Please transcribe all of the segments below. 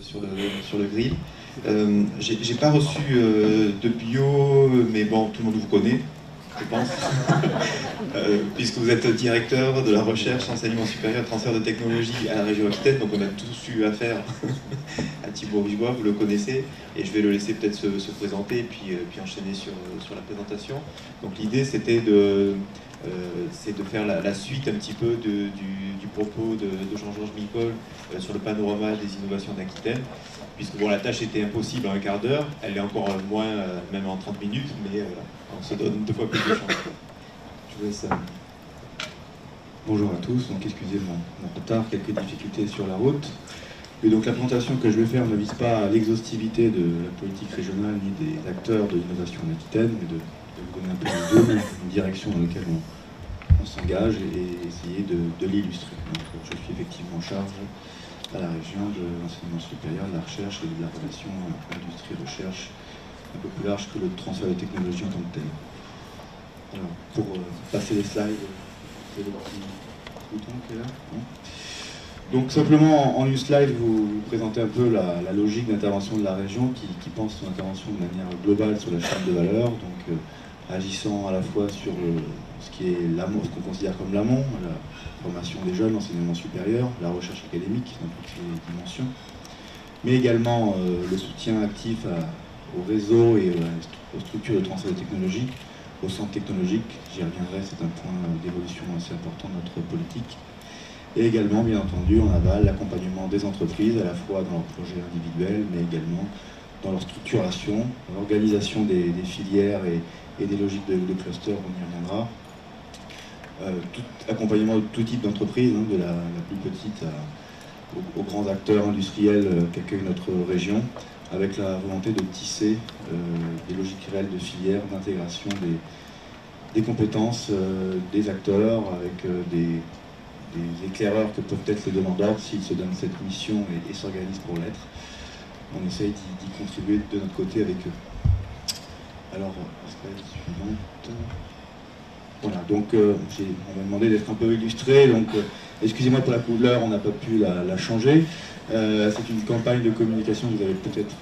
sur le grill. J'ai pas reçu de bio, mais bon, tout le monde vous connaît, je pense, puisque vous êtes directeur de la recherche, enseignement supérieur, transfert de technologie à la région Aquitaine, donc on a tous eu affaire à Thibaut Richebois, vous le connaissez, et je vais le laisser peut-être se présenter et puis enchaîner sur la présentation. Donc l'idée c'était c'est de faire la suite un petit peu du propos de Jean-Georges Micol sur le panorama des innovations d'Aquitaine, puisque bon, la tâche était impossible en un quart d'heure, elle est encore moins, même en 30 minutes, mais on se donne 2 fois plus de chance. Je vous laisse. Bonjour à tous, donc excusez mon retard, quelques difficultés sur la route. Et donc la présentation que je vais faire ne vise pas à l'exhaustivité de la politique régionale ni des acteurs de l'innovation en Aquitaine, mais de vous donner un peu de une direction dans laquelle on s'engage et essayer de l'illustrer. Je suis effectivement en charge à la région de l'enseignement supérieur, de la recherche et de la relation industrie-recherche, un peu plus large que le transfert de technologie en tant que tel. Alors, pour passer les slides, c'est le petit bouton qui est là, non ? Donc simplement en une slide, vous présentez un peu la logique d'intervention de la région qui pense son intervention de manière globale sur la chaîne de valeur, donc agissant à la fois sur ce qui est l'amont, ce qu'on considère comme l'amont, la formation des jeunes, l'enseignement supérieur, la recherche académique dans toutes les dimensions, mais également le soutien actif au réseau et aux structures de transfert de technologie, au centre technologique, j'y reviendrai, c'est un point d'évolution assez important de notre politique. Et également, bien entendu, en aval, l'accompagnement des entreprises, à la fois dans leurs projets individuels, mais également dans leur structuration, dans l'organisation des filières et des logiques de cluster, on y reviendra. Accompagnement de tout type d'entreprise, hein, de la plus petite aux grands acteurs industriels qu'accueille notre région, avec la volonté de tisser des logiques réelles de filières, d'intégration des compétences des acteurs, avec des éclaireurs que peuvent être les demandeurs s'ils se donnent cette mission et s'organisent pour l'être. On essaye d'y contribuer de notre côté avec eux. Alors, slide suivante. Voilà, donc on m'a demandé d'être un peu illustré, donc excusez-moi pour la couleur, on n'a pas pu la changer. C'est une campagne de communication que vous avez peut-être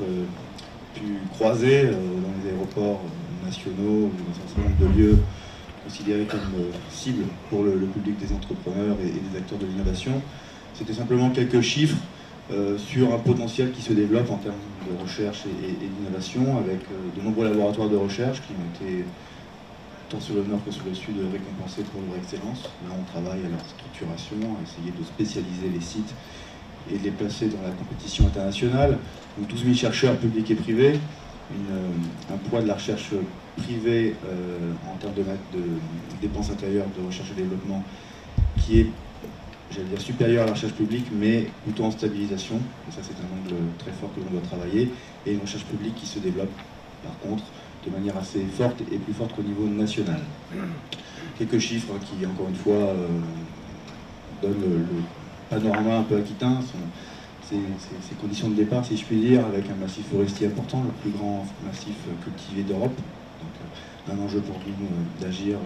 pu croiser dans les aéroports nationaux ou dans un certain nombre de lieux considérés comme cibles pour le public des entrepreneurs et des acteurs de l'innovation. C'était simplement quelques chiffres sur un potentiel qui se développe en termes de recherche et d'innovation, avec de nombreux laboratoires de recherche qui ont été, tant sur le nord que sur le sud, récompensés pour leur excellence. Là, on travaille à leur structuration, à essayer de spécialiser les sites et de les placer dans la compétition internationale. Donc 12 000 chercheurs publics et privés, un poids de la recherche privée en termes de dépenses intérieures de recherche et développement qui est, j'allais dire, supérieur à la recherche publique, mais plutôt en stabilisation. Et ça, c'est un angle très fort que l'on doit travailler. Et une recherche publique qui se développe, par contre, de manière assez forte et plus forte qu'au niveau national. Quelques chiffres qui, encore une fois, donnent le panorama un peu aquitain, ces conditions de départ, si je puis dire, avec un massif forestier important, le plus grand massif cultivé d'Europe. Donc un enjeu pour nous d'agir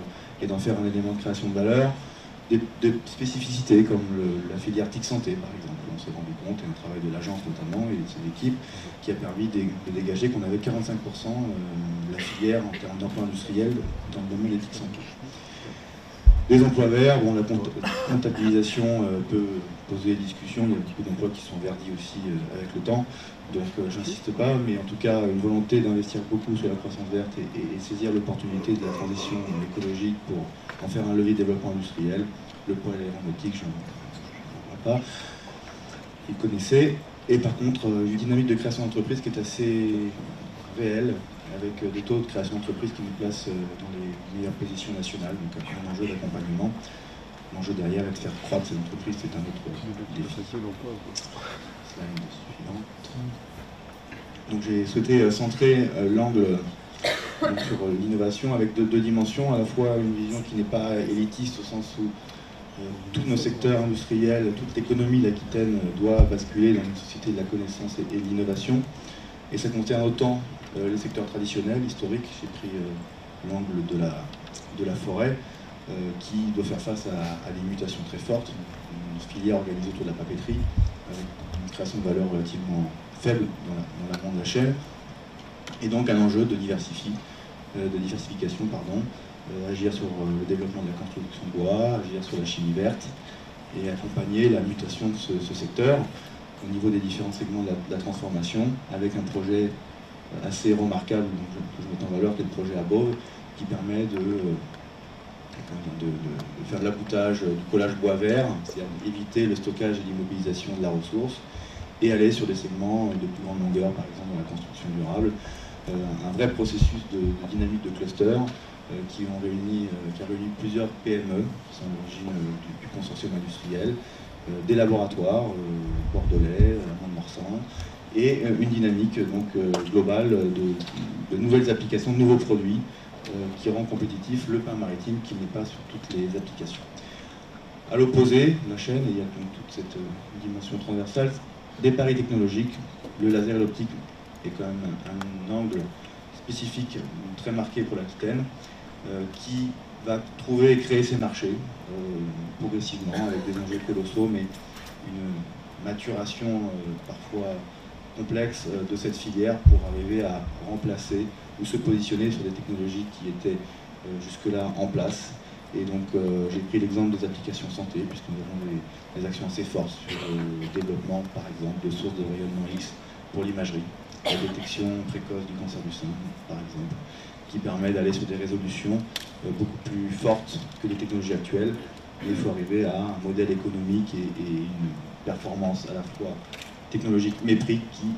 et d'en faire un élément de création de valeur. Des spécificités comme la filière TIC Santé, par exemple. On s'est rendu compte, et un travail de l'agence notamment et de ses équipes, qui a permis de dégager qu'on avait 45% de la filière en termes d'emploi industriel dans le domaine des TIC Santé. Les emplois verts, bon, la comptabilisation peut poser des discussions, il y a beaucoup d'emplois qui sont verdis aussi avec le temps, donc j'insiste pas, mais en tout cas une volonté d'investir beaucoup sur la croissance verte et saisir l'opportunité de la transition écologique pour en faire un levier de développement industriel. Le pôle aéronautique, je n'en parle pas, vous le connaissez, et par contre une dynamique de création d'entreprise qui est assez réelle, avec des taux de création d'entreprise qui nous placent dans les meilleures positions nationales, donc un enjeu d'accompagnement. L'enjeu derrière est de faire croître ces entreprises, c'est un autre défi. Slide suivante. Donc j'ai souhaité centrer l'angle sur l'innovation avec deux dimensions, à la fois une vision qui n'est pas élitiste au sens où tous nos secteurs industriels, toute l'économie d'Aquitaine doit basculer dans une société de la connaissance et de l'innovation, et ça concerne autant les secteurs traditionnels, historiques. J'ai pris l'angle de la forêt, qui doit faire face à des mutations très fortes, une filière organisée autour de la papeterie, avec une création de valeur relativement faible dans l'amont de la chaîne, et donc un enjeu de diversification, agir sur le développement de la construction de bois, agir sur la chimie verte, et accompagner la mutation de ce secteur au niveau des différents segments de la transformation, avec un projet assez remarquable que je mets en valeur, qui est le projet Above, qui permet de faire de l'aboutage, du collage bois vert, c'est-à-dire éviter le stockage et l'immobilisation de la ressource, et aller sur des segments de plus grande longueur, par exemple dans la construction durable. Un vrai processus de dynamique de cluster qui a réuni plusieurs PME, qui sont à l'origine du consortium industriel, des laboratoires bordelais, Mont-de-Marsan, et une dynamique donc, globale de nouvelles applications, de nouveaux produits qui rend compétitif le pain maritime qui n'est pas sur toutes les applications. À l'opposé, la chaîne, et il y a donc toute cette dimension transversale, des paris technologiques, le laser et l'optique est quand même un angle spécifique très marqué pour l'Aquitaine, qui va trouver et créer ses marchés progressivement avec des enjeux colossaux, mais une maturation parfois complexe de cette filière pour arriver à remplacer ou se positionner sur des technologies qui étaient jusque-là en place. Et donc j'ai pris l'exemple des applications santé, puisque nous avons des actions assez fortes sur le développement, par exemple, de sources de rayonnement X pour l'imagerie, la détection précoce du cancer du sein, par exemple, qui permet d'aller sur des résolutions beaucoup plus fortes que les technologies actuelles. Mais il faut arriver à un modèle économique et une performance à la fois technologique mais prix qui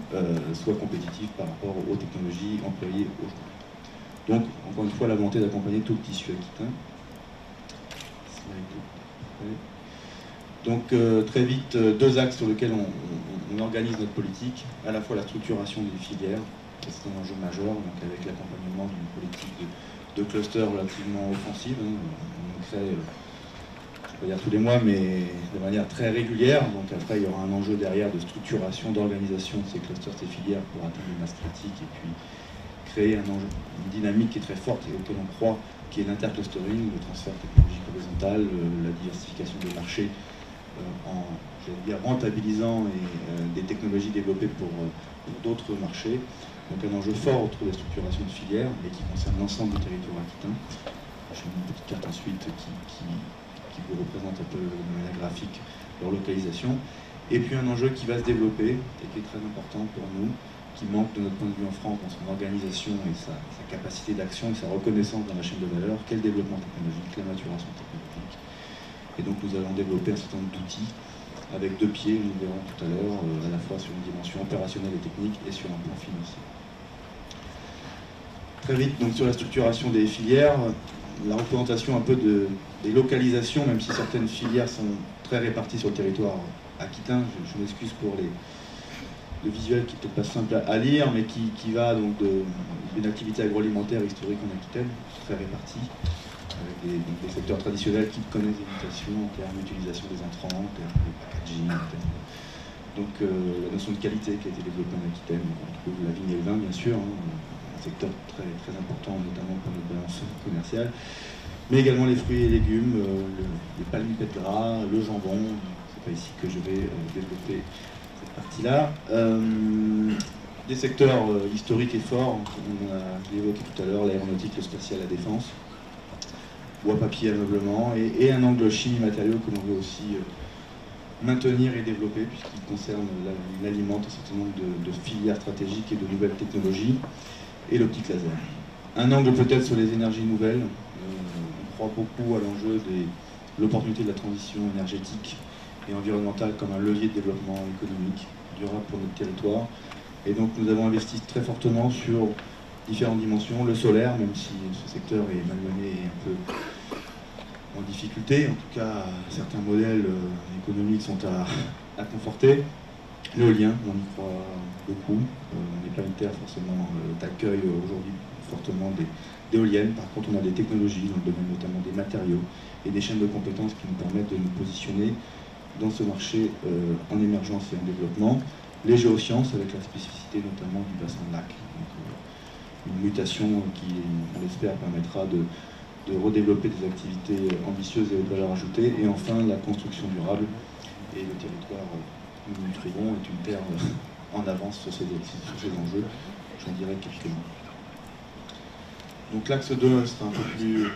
soit compétitif par rapport aux technologies employées aujourd'hui. Donc, encore une fois, la volonté d'accompagner tout le tissu aquitain. Donc, très vite, deux axes sur lesquels on organise notre politique, à la fois la structuration des filières, c'est un enjeu majeur, donc avec l'accompagnement d'une politique de cluster relativement offensive. On crée, je ne vais pas dire tous les mois, mais de manière très régulière. Donc après, il y aura un enjeu derrière de structuration, d'organisation de ces clusters, ces filières pour atteindre une masse critique et puis créer une dynamique qui est très forte et auquel on croit, qui est l'interclustering, le transfert technologique horizontal, la diversification des marchés en, j'allais dire, rentabilisant des technologies développées pour d'autres marchés. Donc un enjeu fort autour des structurations de filières et qui concerne l'ensemble du territoire aquitain. J'ai mis une petite carte ensuite qui vous représente un peu de manière graphique leur localisation. Et puis un enjeu qui va se développer et qui est très important pour nous, qui manque de notre point de vue en France dans son organisation et sa capacité d'action et sa reconnaissance dans la chaîne de valeur, qu'est le développement technologique, la maturation technologique. Et donc nous allons développer un certain nombre d'outils avec deux pieds, nous verrons tout à l'heure, à la fois sur une dimension opérationnelle et technique et sur un plan financier. Très vite, donc sur la structuration des filières, la représentation un peu des localisations, même si certaines filières sont très réparties sur le territoire aquitain. Je m'excuse pour le visuel qui n'est peut-être pas simple à lire, mais qui va donc d'une activité agroalimentaire historique en Aquitaine, très répartie, avec des secteurs traditionnels qui connaissent des mutations en termes d'utilisation des intrants, en termes de packaging, donc la notion de qualité qui a été développée en Aquitaine, on trouve la vigne et le vin bien sûr, un secteur très, très important notamment pour notre balance commerciale, mais également les fruits et légumes, les palmipèdes gras, le jambon, c'est pas ici que je vais développer cette partie-là. Des secteurs historiques et forts, on a évoqué tout à l'heure l'aéronautique, le spatial, la défense, bois, papier, ameublement, et un angle chimie matériaux que l'on veut aussi maintenir et développer, puisqu'il concerne, il alimente un certain nombre de filières stratégiques et de nouvelles technologies, et l'optique laser. Un angle peut-être sur les énergies nouvelles, on croit beaucoup à l'enjeu de l'opportunité de la transition énergétique et environnementale comme un levier de développement économique durable pour notre territoire, et donc nous avons investi très fortement sur différentes dimensions, le solaire, même si ce secteur est malmené et un peu en difficulté, en tout cas certains modèles économiques sont à conforter. L'éolien, on y croit beaucoup, on n'est pas une terre forcément d'accueil aujourd'hui fortement d'éoliennes, par contre on a des technologies dans le domaine notamment des matériaux et des chaînes de compétences qui nous permettent de nous positionner dans ce marché en émergence et en développement. Les géosciences avec la spécificité notamment du bassin de lac, donc, une mutation qui, on l'espère, permettra de redévelopper des activités ambitieuses et haute valeur ajoutée, et enfin la construction durable et le territoire où nous trions est une terre en avance sur ces enjeux. J'en dirai quelques mots. Donc l'axe 2 sera un peu plus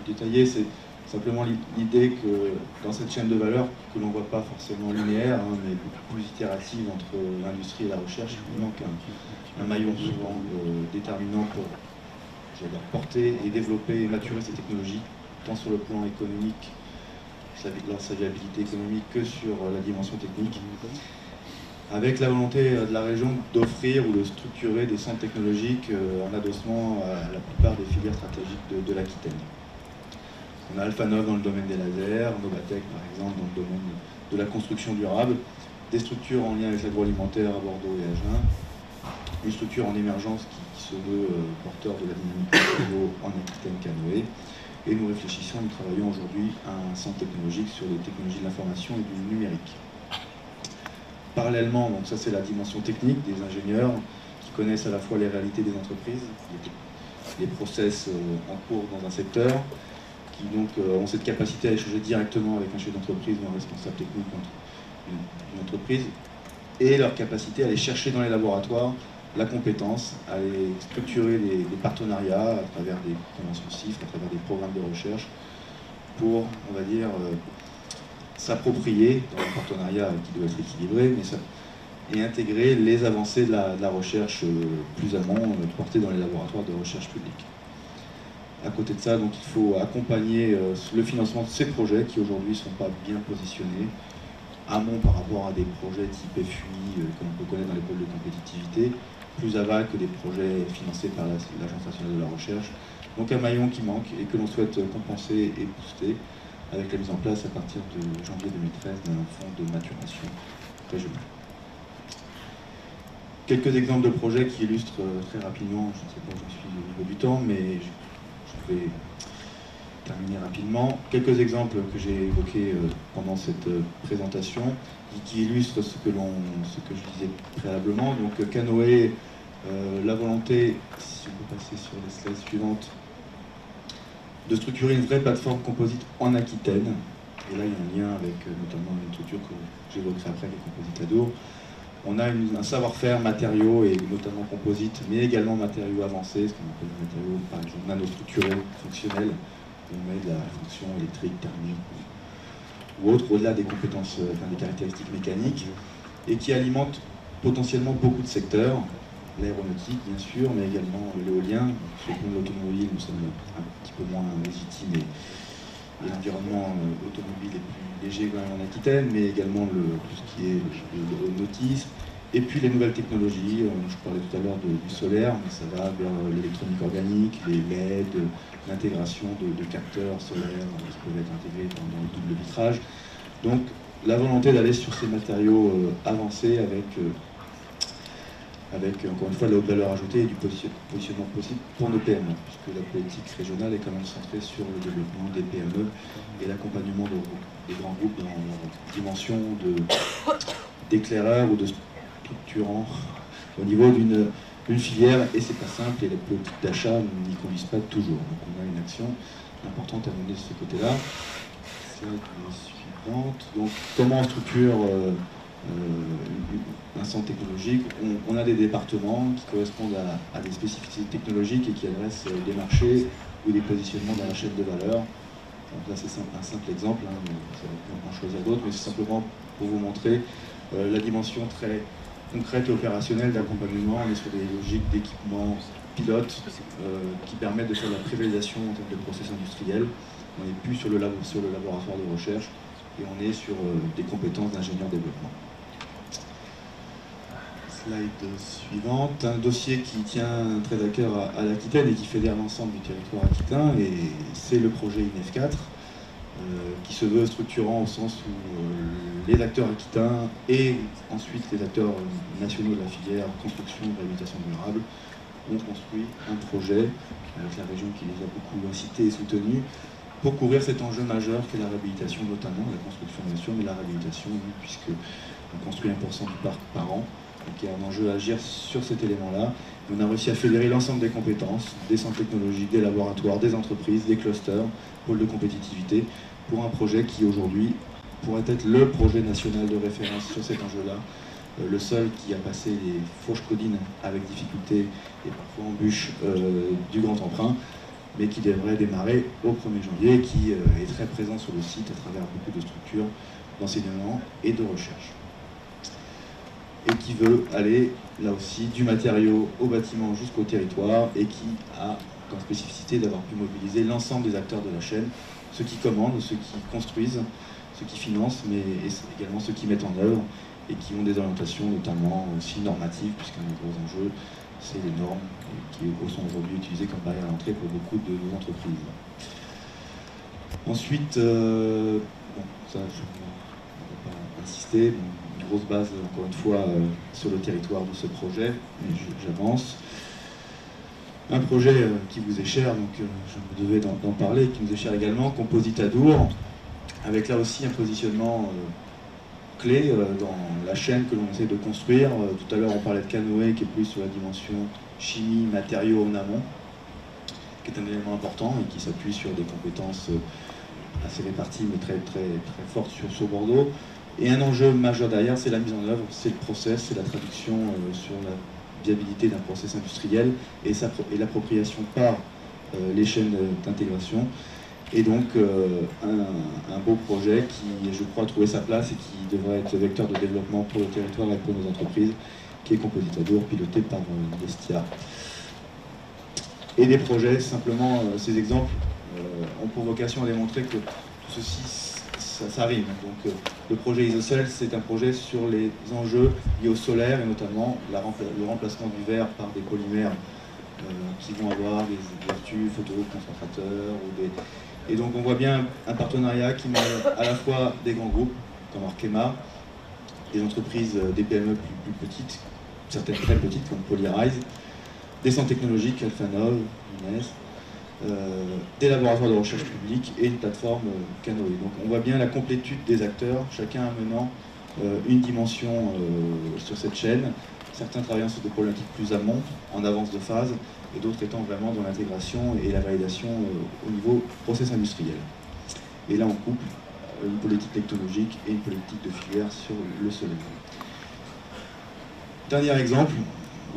détaillé, c'est simplement l'idée que dans cette chaîne de valeur, que l'on ne voit pas forcément linéaire, hein, mais beaucoup plus itérative entre l'industrie et la recherche, il manque un maillon souvent déterminant pour porter et développer et maturer ces technologies, tant sur le plan économique, sa viabilité économique, que sur la dimension technique, avec la volonté de la région d'offrir ou de structurer des centres technologiques en adossement à la plupart des filières stratégiques de l'Aquitaine. On a Alphanov dans le domaine des lasers, Novatec par exemple dans le domaine de la construction durable, des structures en lien avec l'agroalimentaire à Bordeaux et Agen, une structure en émergence qui se veut porteur de la dynamique du réseau en Aquitaine Canoë. Et nous réfléchissons, nous travaillons aujourd'hui à un centre technologique sur les technologies de l'information et du numérique. Parallèlement, donc ça c'est la dimension technique des ingénieurs qui connaissent à la fois les réalités des entreprises, les process en cours dans un secteur, qui donc ont cette capacité à échanger directement avec un chef d'entreprise ou un responsable technique d'une entreprise, et leur capacité à aller chercher dans les laboratoires la compétence, à aller structurer des partenariats à travers des conventions CIFRE, à travers des programmes de recherche, pour, on va dire, s'approprier dans un partenariat qui doit être équilibré, et intégrer les avancées de la recherche plus amont, portées dans les laboratoires de recherche publique. À côté de ça, donc, il faut accompagner le financement de ces projets qui aujourd'hui ne sont pas bien positionnés, amont par rapport à des projets type FUI, comme on peut connaître dans les pôles de compétitivité, plus aval que des projets financés par l'Agence nationale de la recherche. Donc un maillon qui manque et que l'on souhaite compenser et booster avec la mise en place à partir de janvier 2013 d'un fonds de maturation régional. Quelques exemples de projets qui illustrent très rapidement, je ne sais pas où je suis au niveau du temps, mais je vais terminer rapidement. Quelques exemples que j'ai évoqués pendant cette présentation qui illustrent ce que je disais préalablement. Donc Canoë, la volonté, si on peut passer sur les slides suivantes, de structurer une vraie plateforme composite en Aquitaine. Et là, il y a un lien avec notamment une structure que j'évoquerai après, les composites ADO. On a un savoir-faire matériaux et notamment composites, mais également matériaux avancés, ce qu'on appelle des matériaux, par exemple, nanostructurés, fonctionnels. On met de la fonction électrique, thermique ou autre, au-delà des compétences, des caractéristiques mécaniques, et qui alimentent potentiellement beaucoup de secteurs, l'aéronautique bien sûr, mais également l'éolien. Sur le plan de l'automobile, nous sommes un petit peu moins légitimes et l'environnement automobile est plus léger en Aquitaine, mais également tout ce qui est le nautisme. Et puis les nouvelles technologies, je parlais tout à l'heure du solaire, mais ça va vers l'électronique organique, les LED, l'intégration de capteurs solaires qui peuvent être intégrés dans le double vitrage. Donc la volonté d'aller sur ces matériaux avancés avec encore une fois de la haute valeur ajoutée et du positionnement possible pour nos PME, puisque la politique régionale est quand même centrée sur le développement des PME et l'accompagnement des grands groupes dans leur dimension d'éclaireur ou de structurant au niveau d'une filière, et c'est pas simple, et les politiques d'achat n'y conduisent pas toujours. Donc on a une action importante à mener de ce côté-là. Slide suivante. Donc comment on structure un centre technologique? On a des départements qui correspondent à des spécificités technologiques et qui adressent des marchés ou des positionnements dans la chaîne de valeur. Donc là c'est un simple exemple, hein, ça va en choisir d'autres, mais c'est simplement pour vous montrer la dimension très concrète et opérationnelle d'accompagnement. On est sur des logiques d'équipement pilote qui permettent de faire de la prévalidation en termes de process industriels. On n'est plus sur le laboratoire de recherche et on est sur des compétences d'ingénieur développement. Slide suivante. Un dossier qui tient très à cœur à l'Aquitaine et qui fédère l'ensemble du territoire aquitain, et c'est le projet INEF4 qui se veut structurant au sens où les acteurs aquitains et ensuite les acteurs nationaux de la filière construction et réhabilitation durable ont construit un projet avec la région qui les a beaucoup incités et soutenus pour couvrir cet enjeu majeur qu'est la réhabilitation, notamment la construction bien sûr, mais la réhabilitation, puisqu'on construit 1% du parc par an. Donc il y a un enjeu à agir sur cet élément-là. On a réussi à fédérer l'ensemble des compétences, des centres technologiques, des laboratoires, des entreprises, des clusters, pôles de compétitivité, pour un projet qui aujourd'hui pourrait être le projet national de référence sur cet enjeu-là, le seul qui a passé les fourches codines avec difficulté et parfois embûche du grand emprunt, mais qui devrait démarrer au 1er janvier, qui est très présent sur le site à travers beaucoup de structures d'enseignement et de recherche. Et qui veut aller, là aussi, du matériau au bâtiment jusqu'au territoire, et qui a comme spécificité d'avoir pu mobiliser l'ensemble des acteurs de la chaîne, ceux qui commandent, ceux qui construisent, ceux qui financent, mais également ceux qui mettent en œuvre, et qui ont des orientations notamment aussi normatives, puisqu'un des gros enjeux, c'est les normes qui sont aujourd'hui utilisées comme barrière à l'entrée pour beaucoup de nos entreprises. Ensuite, bon, ça je ne vais pas insister, une grosse base encore une fois sur le territoire de ce projet, mais j'avance. Un projet qui vous est cher, donc je me devais d'en parler, qui nous est cher également, Composite Adour, avec là aussi un positionnement clé dans la chaîne que l'on essaie de construire. Tout à l'heure on parlait de Canoë, qui est plus sur la dimension chimie, matériaux en amont, qui est un élément important et qui s'appuie sur des compétences assez réparties mais très fortes sur Bordeaux. Et un enjeu majeur derrière, c'est la mise en œuvre, c'est le process, c'est la traduction sur la viabilité d'un process industriel et l'appropriation par les chaînes d'intégration. Et donc un beau projet qui, je crois, a trouvé sa place et qui devrait être vecteur de développement pour le territoire et pour nos entreprises, qui est Composite Adour, piloté par Destia. Et des projets, simplement, ces exemples ont pour vocation à démontrer que tout ceci, ça rime. Donc le projet Isocel, c'est un projet sur les enjeux liés au solaire, et notamment le remplacement du verre par des polymères qui vont avoir des vertus photoconcentrateurs ou des... Et donc on voit bien un partenariat qui met à la fois des grands groupes comme Arkema, des entreprises, des PME plus petites, certaines très petites comme Polyrise, des centres technologiques, Alphanov, Inès, des laboratoires de recherche publique et une plateforme Canoë. Donc on voit bien la complétude des acteurs, chacun amenant une dimension sur cette chaîne, certains travaillant sur des problématiques plus amont, en avance de phase, et d'autres étant vraiment dans l'intégration et la validation au niveau process industriel. Et là on couple une politique technologique et une politique de filière sur le soleil. Dernier exemple,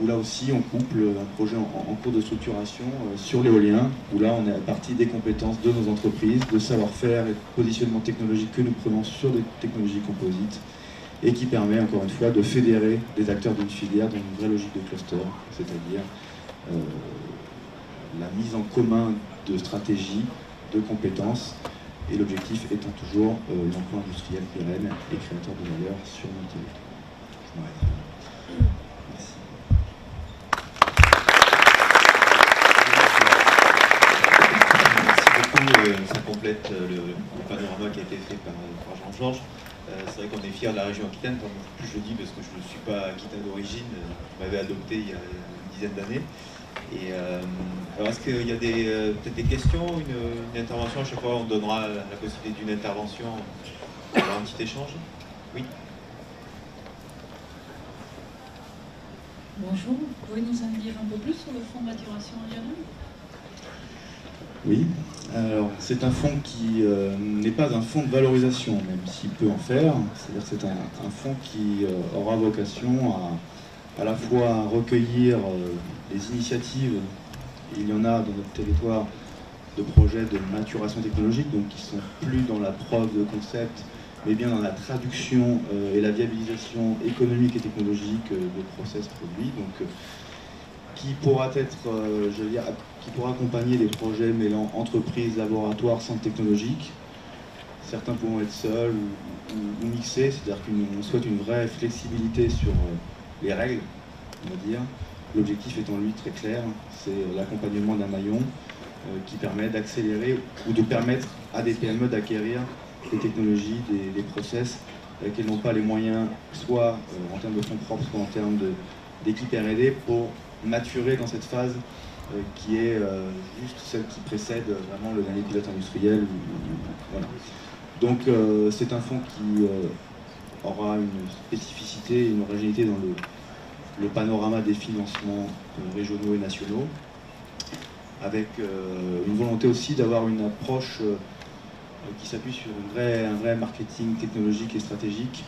où là aussi on couple un projet en cours de structuration sur l'éolien, où là on est à partir des compétences de nos entreprises, de savoir-faire et de positionnement technologique que nous prenons sur des technologies composites, et qui permet encore une fois de fédérer des acteurs d'une filière dans une vraie logique de cluster, c'est-à-dire la mise en commun de stratégies, de compétences, et l'objectif étant toujours l'emploi industriel pérenne et créateur de valeur sur nos territoires. Je m'arrête là. Merci. Merci beaucoup. Ça complète le panorama qui a été fait par Jean-Georges. C'est vrai qu'on est fiers de la région Aquitaine, comme plus je le dis parce que je ne suis pas aquitain d'origine, je m'avais adopté il y a une dizaine d'années. Et alors est-ce qu'il y a peut-être des questions, une intervention? À chaque fois on donnera la possibilité d'une intervention pour avoir un petit échange. Oui. Bonjour, vous pouvez nous en dire un peu plus sur le fonds de maturation régionale? Oui, alors c'est un fonds qui n'est pas un fonds de valorisation, même s'il peut en faire. C'est-à-dire que c'est un fonds qui aura vocation à la fois recueillir les initiatives, et il y en a dans notre territoire, de projets de maturation technologique, donc qui sont plus dans la preuve de concept, mais bien dans la traduction et la viabilisation économique et technologique de process produits. Donc, qui pourra être, je veux dire, qui pourra accompagner des projets mêlant entreprises, laboratoires, centres technologiques. Certains pourront être seuls ou mixés, c'est-à-dire qu'on souhaite une vraie flexibilité sur les règles, on va dire. L'objectif étant lui très clair, c'est l'accompagnement d'un maillon qui permet d'accélérer ou de permettre à des PME d'acquérir des technologies, des process qu'elles n'ont pas les moyens, soit en termes de fonds propres, soit en termes d'équipe R&D, pour maturer dans cette phase qui est juste celle qui précède vraiment le dernier pilote industriel. Voilà. Donc c'est un fonds qui aura une spécificité et une originalité dans le panorama des financements régionaux et nationaux, avec une volonté aussi d'avoir une approche qui s'appuie sur un vrai marketing technologique et stratégique.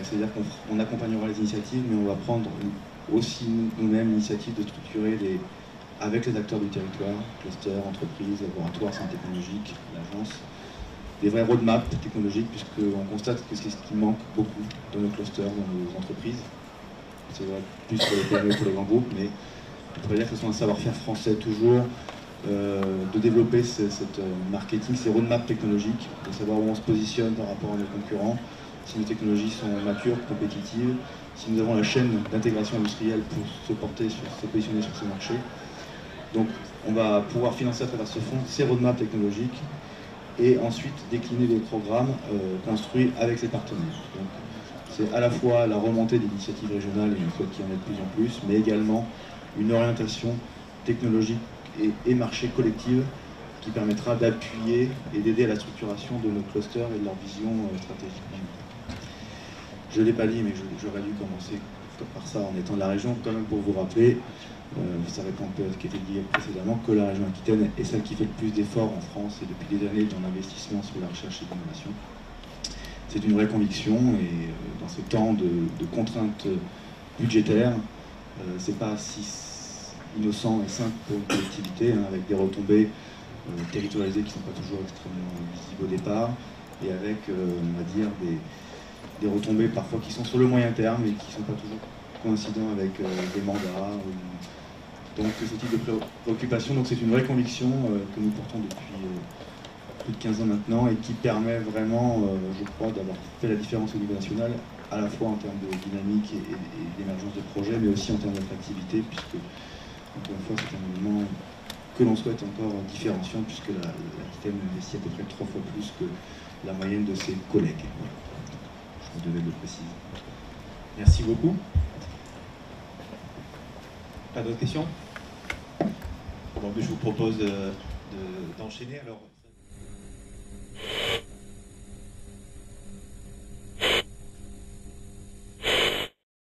C'est-à-dire qu'on accompagnera les initiatives, mais on va prendre aussi nous-mêmes l'initiative de structurer avec les acteurs du territoire, clusters, entreprises, laboratoires, centres technologiques, l'agence, des vrais roadmaps technologiques, puisqu'on constate que c'est ce qui manque beaucoup dans nos clusters, dans nos entreprises. C'est vrai plus pour les PME, pour les grands groupes, mais on pourrait dire que ce soit un savoir-faire français toujours, de développer cette marketing, ces roadmaps technologiques, de savoir où on se positionne par rapport à nos concurrents, si nos technologies sont matures, compétitives, si nous avons la chaîne d'intégration industrielle pour se positionner sur ces marchés. Donc on va pouvoir financer à travers ce fonds ces roadmaps technologiques et ensuite décliner des programmes construits avec ces partenaires. C'est à la fois la remontée d'initiatives régionales, et on souhaite qu'il y en ait de plus en plus, mais également une orientation technologique et marché collective qui permettra d'appuyer et d'aider à la structuration de nos clusters et de leur vision stratégique. Je ne l'ai pas dit, mais j'aurais dû commencer par ça en étant de la région, quand même pour vous rappeler, ça répond un peu à ce qui a été dit précédemment, que la région Aquitaine est celle qui fait le plus d'efforts en France et depuis des années dans l'investissement sur la recherche et l'innovation. C'est une vraie conviction et dans ces temps de contraintes budgétaires, c'est pas si innocent et simple pour une collectivité, hein, avec des retombées territorialisées qui ne sont pas toujours extrêmement visibles au départ et avec, on va dire, des retombées parfois qui sont sur le moyen terme et qui ne sont pas toujours coïncidents avec des mandats. Donc ce type de préoccupation, donc c'est une vraie conviction que nous portons depuis plus de 15 ans maintenant et qui permet vraiment, je crois, d'avoir fait la différence au niveau national, à la fois en termes de dynamique et d'émergence de projets, mais aussi en termes d'attractivité, puisque, encore une fois, c'est un élément que l'on souhaite encore différenciant, puisque l'Aquitaine investit à peu près 3 fois plus que la moyenne de ses collègues. Voilà. Je me devais de le préciser. Merci beaucoup. Pas d'autres questions? Bon, je vous propose d'enchaîner alors.